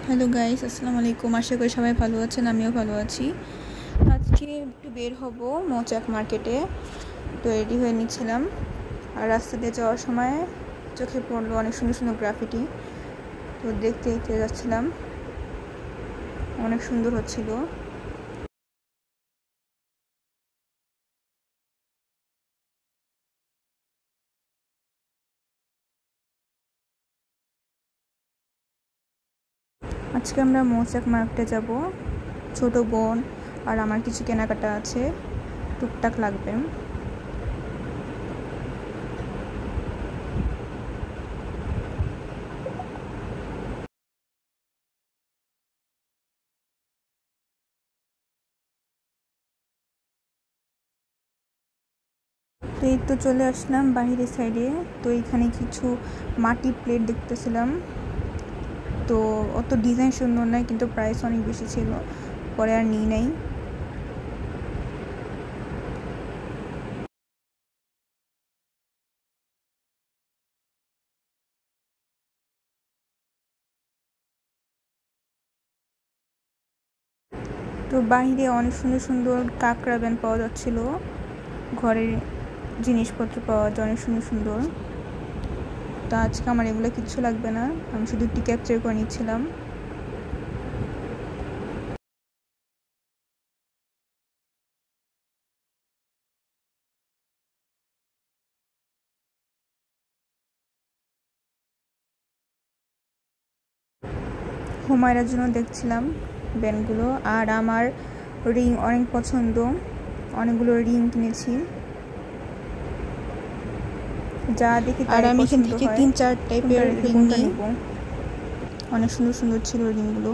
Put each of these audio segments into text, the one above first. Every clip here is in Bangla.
হ্যালো গাইস, আসসালামু আলাইকুম। আশা করি সবাই ভালো আছেন, আমিও ভালো আছি। আজকে একটু বের হব মৌচাক মার্কেটে, তো রেডি হয়ে নিচ্ছিলাম। আর রাস্তা দিয়ে যাওয়ার সময় চোখে পড়লো অনেক সুন্দর সুন্দর গ্রাফিটি, তো দেখতে দেখতে যাচ্ছিলাম, অনেক সুন্দর হচ্ছিল। আজকে আমরা মৌচাক মার্কেটে যাব। ছোট বোন আর আমার কিছু কেনাকাটা আছে, টুকটাক লাগবে। তো এই তো চলে আসলাম বাহিরের সাইডে। তো এখানে কিছু মাটি প্লেট দেখতেছিলাম, তো অত ডিজাইন সুন্দর নয়, কিন্তু প্রাইস অনেক বেশি ছিল, পরে আর নিই নাই। তো বাইরে অনেক সুন্দর সুন্দর কাঁকড়া ব্যান পাওয়া যাচ্ছিল, ঘরের জিনিসপত্র পাওয়া যায় অনেক সুন্দর সুন্দর। তো আজকে আমার এগুলো কিচ্ছু লাগবে না, আমি শুধু একটি ক্যাপচার করে নিচ্ছিলাম। হুমায়রার জন্য দেখছিলাম ব্যান্ডগুলো, আর আমার রিং অনেক পছন্দ, অনেকগুলো রিং কিনেছি। যা দেখি আর আমি এখান থেকে 3-4 টাইপের রিং নিব, অনেক সুন্দর সুন্দর ছিল রিংগুলো।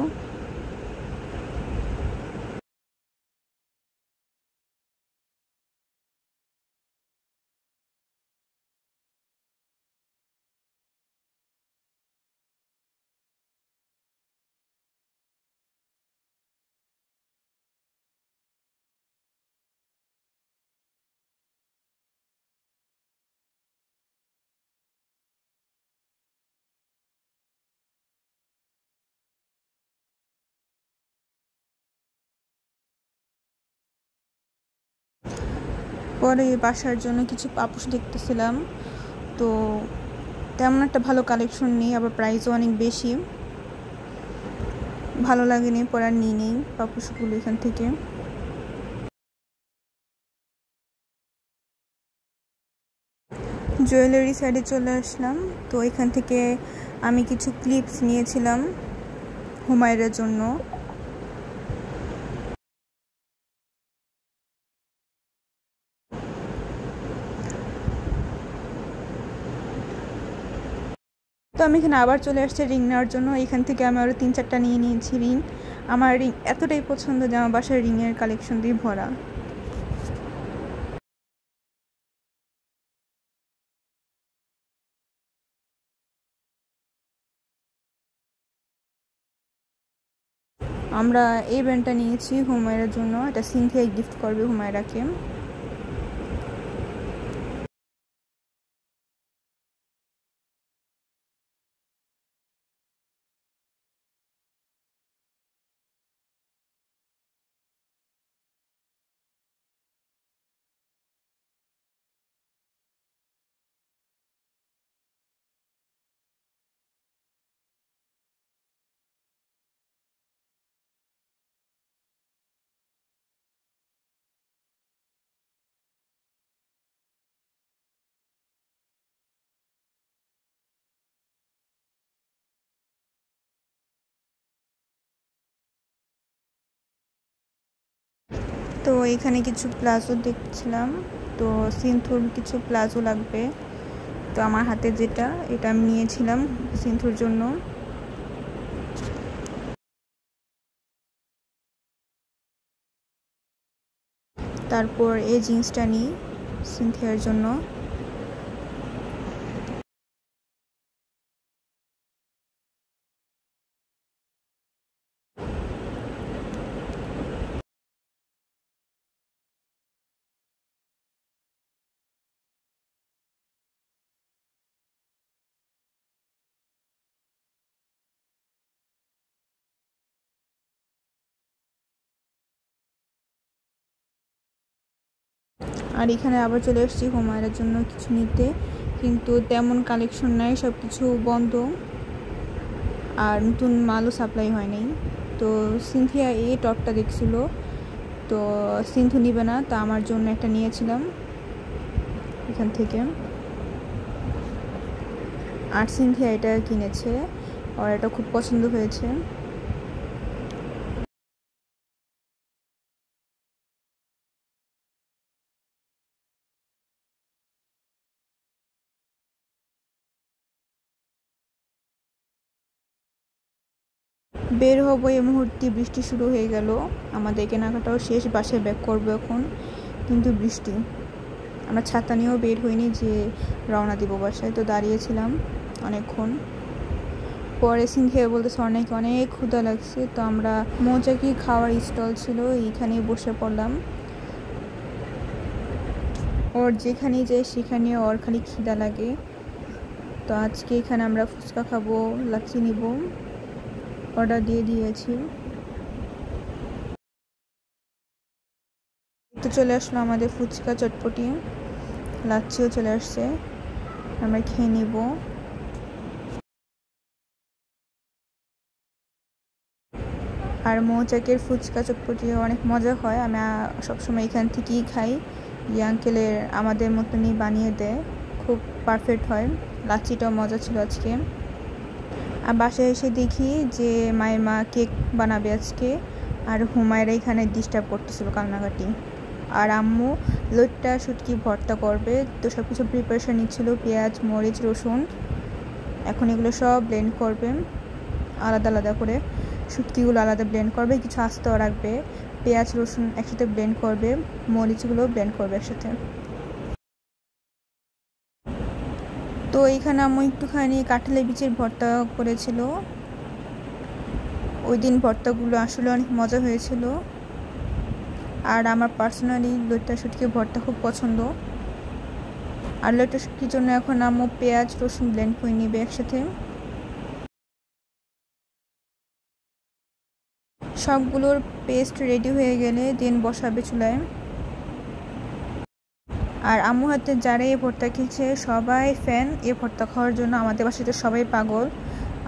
পরে বাসার জন্য কিছু পাপোশ দেখতেছিলাম, তো তেমন একটা ভালো কালেকশন নেই, আবার প্রাইসও অনেক বেশি, ভালো লাগেনি, পরে আর নিই নেই পাপোশগুলো এখান থেকে। জুয়েলারি সাইডে চলে আসলাম। তো এখান থেকে আমি কিছু ক্লিপস নিয়েছিলাম হুমায়রার জন্য। তো আমি এখানে আবার চলে আসছি রিং নেওয়ার জন্য। এখান থেকে আমি আরও 3-4টা নিয়ে নিয়েছি রিং। আমার রিং এতটাই পছন্দ যে আমার বাসার রিংয়ের কালেকশন দিয়ে ভরা। আমরা এই ব্যান্ডটা নিয়েছি হুমায়রার জন্য, এটা সিনথিয়া গিফট করবে হুমায়রাকে। তো এখানে কিছু প্লাজো দেখছিলাম, তো সিনথুর কিছু প্লাজো লাগবে। তো আমার হাতে যেটা, এটা আমি নিয়েছিলাম সিনথুর জন্য। তারপর এই জিন্সটা নিই সিনথিয়ার জন্য। আর এখানে আবার চলে এসেছি হুমায়রার জন্য কিছু নিতে, কিন্তু তেমন কালেকশন নাই, সব কিছু বন্ধ আর নতুন মালও সাপ্লাই হয় নাই। তো সিনথিয়া এই টপটা দেখছিল, তো সিনথু নিবে না, তা আমার জন্য একটা নিয়েছিলাম এখান থেকে। আর সিনথিয়া এটা কিনেছে, আর এটা খুব পছন্দ হয়েছে। বের হবো এই মুহূর্তে, বৃষ্টি শুরু হয়ে গেল। আমাদের কেনাকাটাও শেষ, বাসায় ব্যাক করবো এখন, কিন্তু বৃষ্টি। আমরা ছাতা নিয়েও বের হইনি যে রওনা দিব বাসায়, তো দাঁড়িয়েছিলাম অনেকক্ষণ। পরে সিনথিয়া বলতেছে অনেক ক্ষুধা লাগছে, তো আমরা মৌচাকি খাওয়ার স্টল ছিল এইখানে বসে পড়লাম। ওর যেখানেই যায় সেখানে ওর খালি খিদা লাগে। তো আজকে এখানে আমরা ফুচকা খাবো, লাচ্ছি নিব, অর্ডার দিয়ে দিয়েছি। তো চলে আসলো আমাদের ফুচকা, চটপটি, লাচ্ছিও চলে আসছে, আমরা খেয়ে নিব। আর মৌচাকের ফুচকা চটপটি অনেক মজা হয়, আমি সবসময় এখান থেকেই খাই। এই আঙ্কেলের আমাদের মতনই বানিয়ে দেয়, খুব পারফেক্ট হয়। লাচ্ছিটাও মজা ছিল আজকে। আর বাসায় এসে দেখি যে মায়ের মা কেক বানাবে আজকে, আর হুমায়রা এখানে ডিস্টার্ব করতেছিল কান্নাকাটি। আর আম্মু লইট্টা শুটকি ভর্তা করবে, তো সব কিছু প্রিপারেশন নিচ্ছিল, পেঁয়াজ, মরিচ, রসুন। এখন এগুলো সব ব্লেন্ড করবে আলাদা আলাদা করে, শুটকিগুলো আলাদা ব্লেন্ড করবে, কিছু আস্তেও রাখবে, পেঁয়াজ রসুন একসাথে ব্লেন্ড করবে, মরিচগুলো ব্লেন্ড করবে একসাথে। তো এইখানে আম্মু একটুখানি কাঁঠালের বীজের ভর্তা করেছিল, ওই দিন ভর্তাগুলো আসলে অনেক মজা হয়েছিল। আর আমার পার্সোনালি লইট্টা শুটকি ভর্তা খুব পছন্দ। আর লইট্টা শুটকির জন্য এখন আম্মু পেঁয়াজ রসুন ব্লেন্ড করে নিবে একসাথে। সবগুলোর পেস্ট রেডি হয়ে গেলে দেন বসাবে চুলায়। আর আম্মু হাতে যারা এই ভর্তা খেয়েছে সবাই ফ্যান এই ভর্তা খাওয়ার জন্য, আমাদের বাসাতে সবাই পাগল।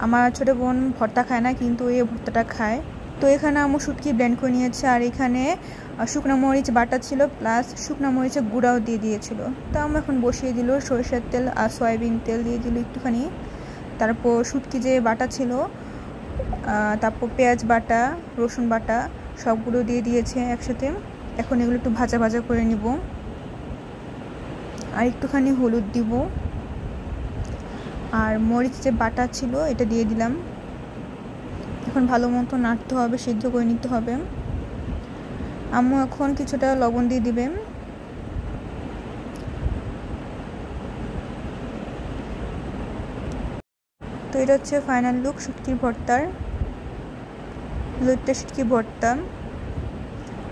আমার ছোটো বোন ভর্তা খায় না, কিন্তু এই ভর্তাটা খায়। তো এখানে আম্মু শুটকি ব্লেন্ড করে নিয়েছে, আর এখানে শুকনো মরিচ বাটা ছিল, প্লাস শুকনো মরিচের গুঁড়াও দিয়ে দিয়েছিল। তো আম্মু এখন বসিয়ে দিল, সরিষার তেল আর সয়াবিন তেল দিয়ে দিল একটুখানি, তারপর শুটকি যে বাটা ছিল, তারপর পেঁয়াজ বাটা, রসুন বাটা সবগুলো দিয়ে দিয়েছে একসাথে। এখন এগুলো একটু ভাজা ভাজা করে নিব, আর একটুখানি হলুদ দিব, আর মরিচ যে বাটা ছিল এটা দিয়ে দিলাম। এখন ভালো মতো নাড়তে হবে, সিদ্ধ করে নিতে হবে। আম্মু এখন কিছুটা লবণ দিয়ে দিবেন। তো এটা হচ্ছে ফাইনাল লুক শুটকির ভর্তার, লইট্টা শুটকি ভর্তা।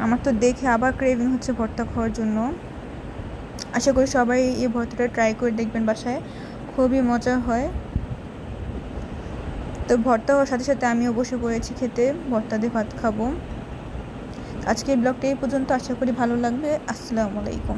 আমার তো দেখে আবার ক্রেভিং হচ্ছে ভর্তা খাওয়ার জন্য। আশা করি সবাই এই ভর্তাটা ট্রাই করে দেখবেন বাসায়, খুবই মজা হয়। তো ভর্তা হওয়ার সাথে সাথে আমিও বসে পড়েছি খেতে, ভর্তা দিয়ে ভাত খাবো। আজকের ব্লগটা এই পর্যন্ত, আশা করি ভালো লাগবে। আসসালামু আলাইকুম।